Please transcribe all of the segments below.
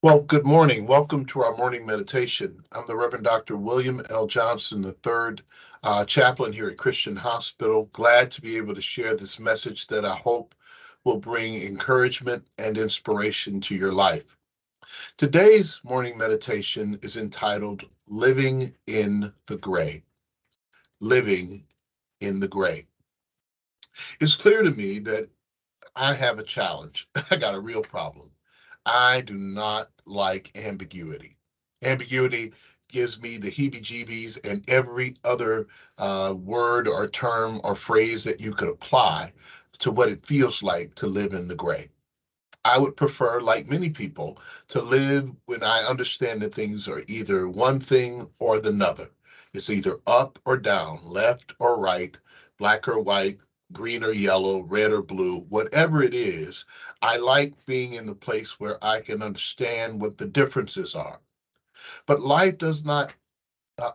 Well, good morning. Welcome to our morning meditation. I'm the Reverend Dr. William L. Johnson, the third chaplain here at Christian Hospital. Glad to be able to share this message that I hope will bring encouragement and inspiration to your life. Today's morning meditation is entitled Living in the Gray. Living in the Gray. It's clear to me that I have a challenge. I got a real problem. I do not like ambiguity. Ambiguity gives me the heebie-jeebies and every other word or term or phrase that you could apply to what it feels like to live in the gray. I would prefer, like many people, to live when I understand that things are either one thing or the other. It's either up or down, left or right, black or white, green or yellow, red or blue, whatever it is. I like being in the place where I can understand what the differences are. But life does not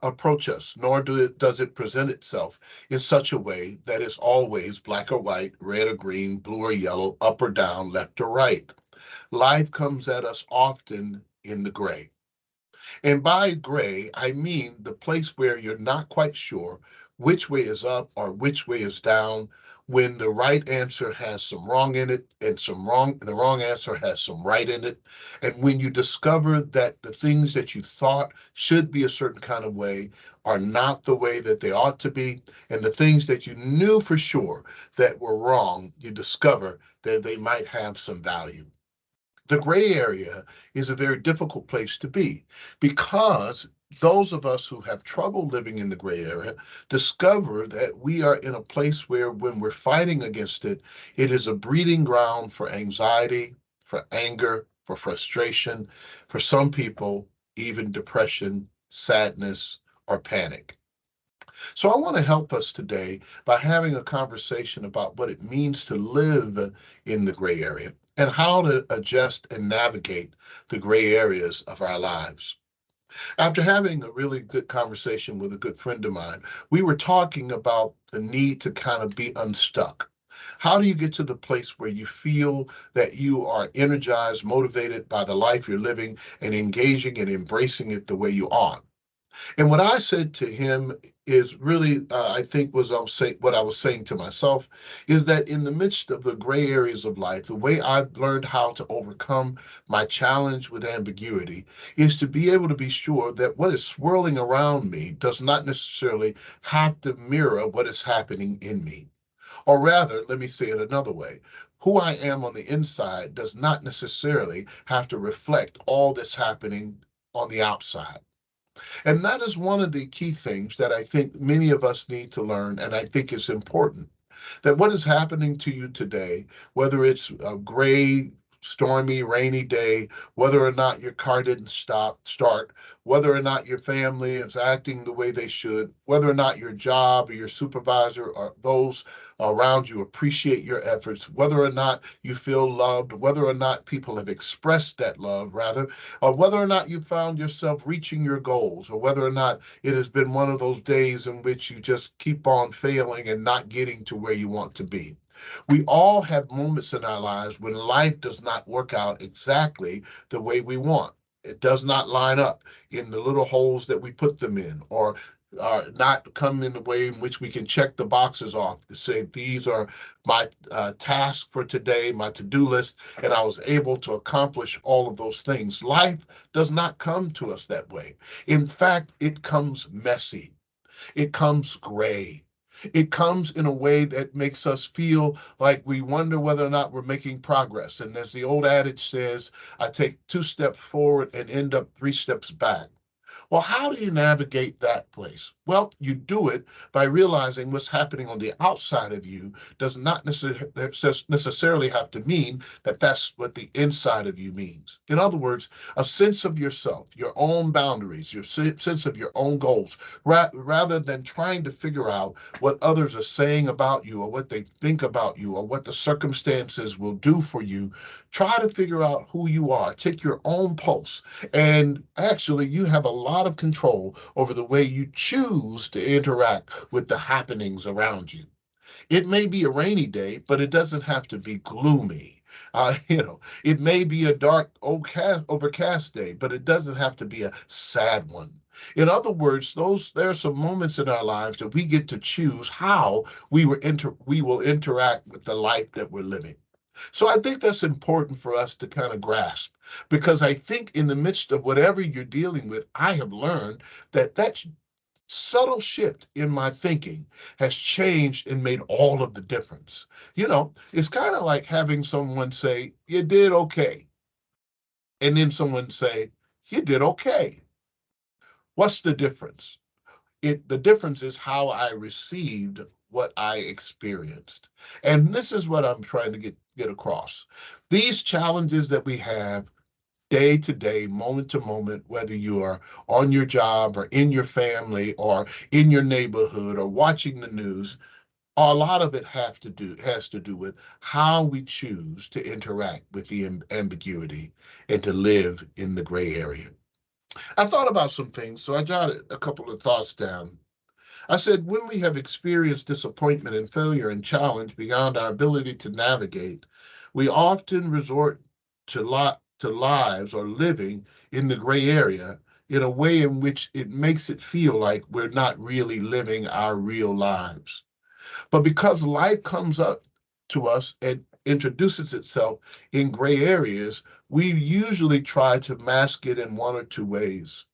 approach us, nor does it present itself in such a way that it's always black or white, red or green, blue or yellow, up or down, left or right. Life comes at us often in the gray. And by gray, I mean the place where you're not quite sure which way is up or which way is down, when the right answer has some wrong in it and the wrong answer has some right in it. And when you discover that the things that you thought should be a certain kind of way are not the way that they ought to be, and the things that you knew for sure that were wrong, you discover that they might have some value. The gray area is a very difficult place to be because those of us who have trouble living in the gray area discover that we are in a place where when we're fighting against it, it is a breeding ground for anxiety, for anger, for frustration, for some people, even depression, sadness, or panic. So I want to help us today by having a conversation about what it means to live in the gray area and how to adjust and navigate the gray areas of our lives. After having a really good conversation with a good friend of mine, we were talking about the need to kind of be unstuck. How do you get to the place where you feel that you are energized, motivated by the life you're living, and engaging and embracing it the way you are? And what I said to him is really, I think, what I was saying to myself is that in the midst of the gray areas of life, the way I've learned how to overcome my challenge with ambiguity is to be able to be sure that what is swirling around me does not necessarily have to mirror what is happening in me. Or rather, let me say it another way. Who I am on the inside does not necessarily have to reflect all that's happening on the outside. And that is one of the key things that I think many of us need to learn, and I think is important. That what is happening to you today, whether it's a gray, stormy, rainy day, whether or not your car didn't start, whether or not your family is acting the way they should, whether or not your job or your supervisor or those around you appreciate your efforts, whether or not you feel loved, whether or not people have expressed that love, rather, or whether or not you found yourself reaching your goals, or whether or not it has been one of those days in which you just keep on failing and not getting to where you want to be. We all have moments in our lives when life does not work out exactly the way we want. It does not line up in the little holes that we put them in, or not come in the way in which we can check the boxes off to say, these are my tasks for today, my to-do list, and I was able to accomplish all of those things. Life does not come to us that way. In fact, it comes messy. It comes gray. It comes in a way that makes us feel like we wonder whether or not we're making progress. And as the old adage says, I take 2 steps forward and end up 3 steps back. Well, how do you navigate that place? Well, you do it by realizing what's happening on the outside of you does not necessarily have to mean that that's what the inside of you means. In other words, a sense of yourself, your own boundaries, your sense of your own goals, rather than trying to figure out what others are saying about you or what they think about you or what the circumstances will do for you. Try to figure out who you are. Take your own pulse. And actually, you have a lot of control over the way you choose to interact with the happenings around you. It may be a rainy day, but it doesn't have to be gloomy. It may be a dark, overcast day, but it doesn't have to be a sad one. In other words, there are some moments in our lives that we get to choose how we will interact with the life that we're living. So I think that's important for us to kind of grasp, because I think in the midst of whatever you're dealing with, I have learned that subtle shift in my thinking has changed and made all of the difference. It's kind of like having someone say, "You did okay," and then someone say, "You did okay." What's the difference? The difference is how I received what I experienced. And this is what I'm trying to get across. These challenges that we have day to day, moment to moment, whether you are on your job or in your family or in your neighborhood or watching the news, a lot of it has to do with how we choose to interact with the ambiguity and to live in the gray area. I thought about some things, so I jotted a couple of thoughts down. I said, when we have experienced disappointment and failure and challenge beyond our ability to navigate, we often resort to lives or living in the gray area in a way in which it makes it feel like we're not really living our real lives. But because life comes up to us and introduces itself in gray areas, we usually try to mask it in one or two ways.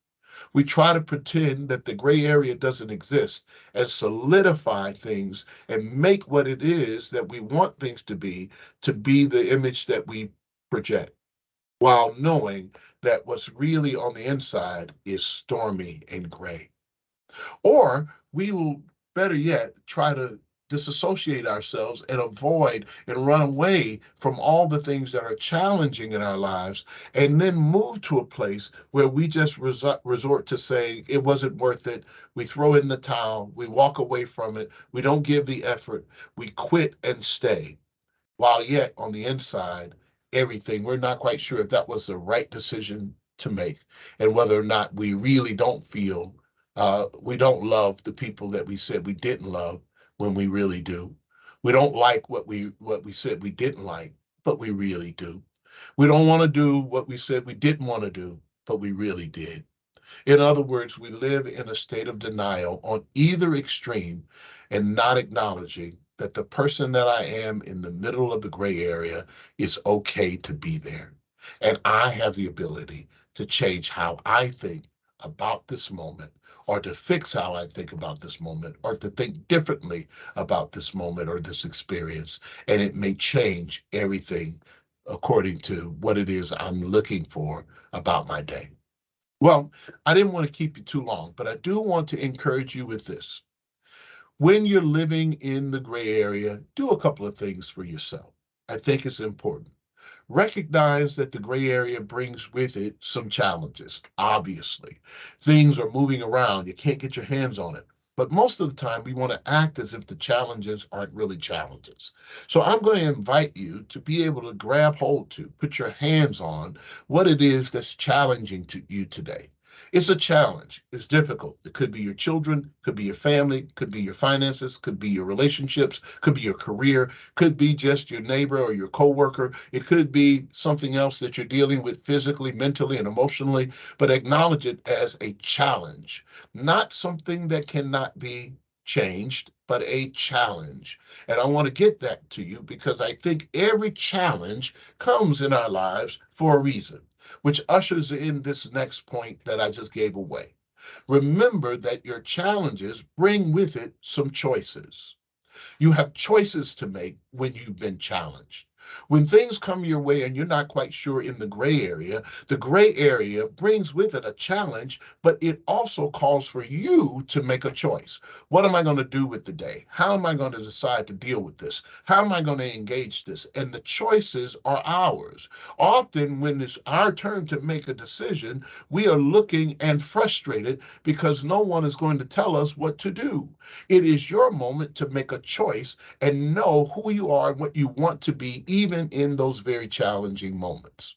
We try to pretend that the gray area doesn't exist and solidify things and make what it is that we want things to be the image that we project, while knowing that what's really on the inside is stormy and gray. Or we will, better yet, try to disassociate ourselves and avoid and run away from all the things that are challenging in our lives, and then move to a place where we just resort to saying it wasn't worth it. We throw in the towel, we walk away from it, we don't give the effort, we quit and stay, while yet on the inside, everything, we're not quite sure if that was the right decision to make, and whether or not we don't love the people that we said we didn't love when we really do. We don't like what we said we didn't like, but we really do. We don't want to do what we said we didn't want to do, but we really did. In other words, we live in a state of denial on either extreme and not acknowledging that the person that I am in the middle of the gray area is okay to be there. And I have the ability to change how I think about this moment, or to fix how I think about this moment, or to think differently about this moment or this experience. And it may change everything according to what it is I'm looking for about my day. Well, I didn't want to keep you too long, but I do want to encourage you with this. When you're living in the gray area, do a couple of things for yourself. I think it's important. Recognize that the gray area brings with it some challenges, obviously. Things are moving around, you can't get your hands on it. But most of the time, we want to act as if the challenges aren't really challenges. So I'm going to invite you to be able to grab hold to, put your hands on what it is that's challenging to you today. It's a challenge. It's difficult. It could be your children, could be your family, could be your finances, could be your relationships, could be your career, could be just your neighbor or your coworker. It could be something else that you're dealing with physically, mentally, and emotionally, but acknowledge it as a challenge, not something that cannot be changed, but a challenge. And I want to get that to you because I think every challenge comes in our lives for a reason, which ushers in this next point that I just gave away. Remember that your challenges bring with it some choices. You have choices to make when you've been challenged. When things come your way and you're not quite sure in the gray area brings with it a challenge, but it also calls for you to make a choice. What am I going to do with the day? How am I going to decide to deal with this? How am I going to engage this? And the choices are ours. Often, when it's our turn to make a decision, we are looking and frustrated because no one is going to tell us what to do. It is your moment to make a choice and know who you are and what you want to be, even in those very challenging moments.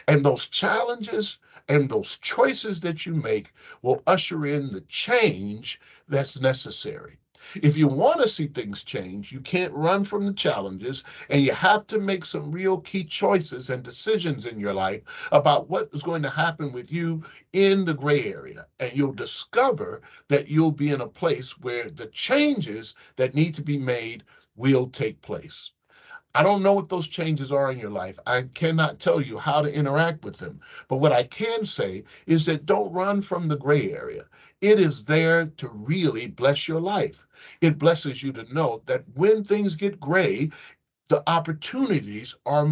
And those challenges and those choices that you make will usher in the change that's necessary. If you want to see things change, you can't run from the challenges, and you have to make some real key choices and decisions in your life about what is going to happen with you in the gray area. And you'll discover that you'll be in a place where the changes that need to be made will take place. I don't know what those changes are in your life. I cannot tell you how to interact with them. But what I can say is that don't run from the gray area. It is there to really bless your life. It blesses you to know that when things get gray, the opportunities are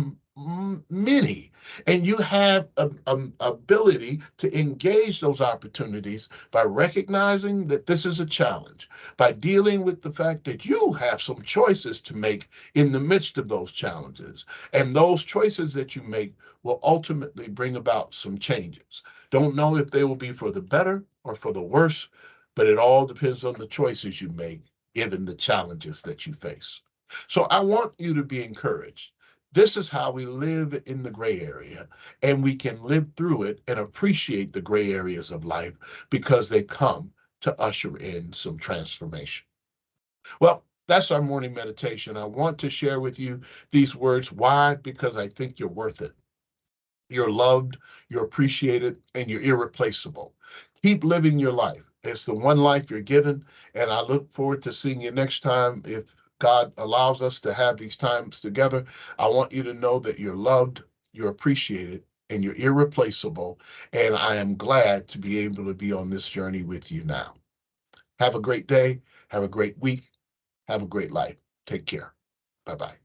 many, and you have an ability to engage those opportunities by recognizing that this is a challenge, by dealing with the fact that you have some choices to make in the midst of those challenges, and those choices that you make will ultimately bring about some changes. Don't know if they will be for the better or for the worse, but it all depends on the choices you make given the challenges that you face. So I want you to be encouraged. This is how we live in the gray area, and we can live through it and appreciate the gray areas of life because they come to usher in some transformation. Well, that's our morning meditation. I want to share with you these words. Why? Because I think you're worth it. You're loved, you're appreciated, and you're irreplaceable. Keep living your life. It's the one life you're given, and I look forward to seeing you next time. If God allows us to have these times together, I want you to know that you're loved, you're appreciated, and you're irreplaceable. And I am glad to be able to be on this journey with you now. Have a great day. Have a great week. Have a great life. Take care. Bye-bye.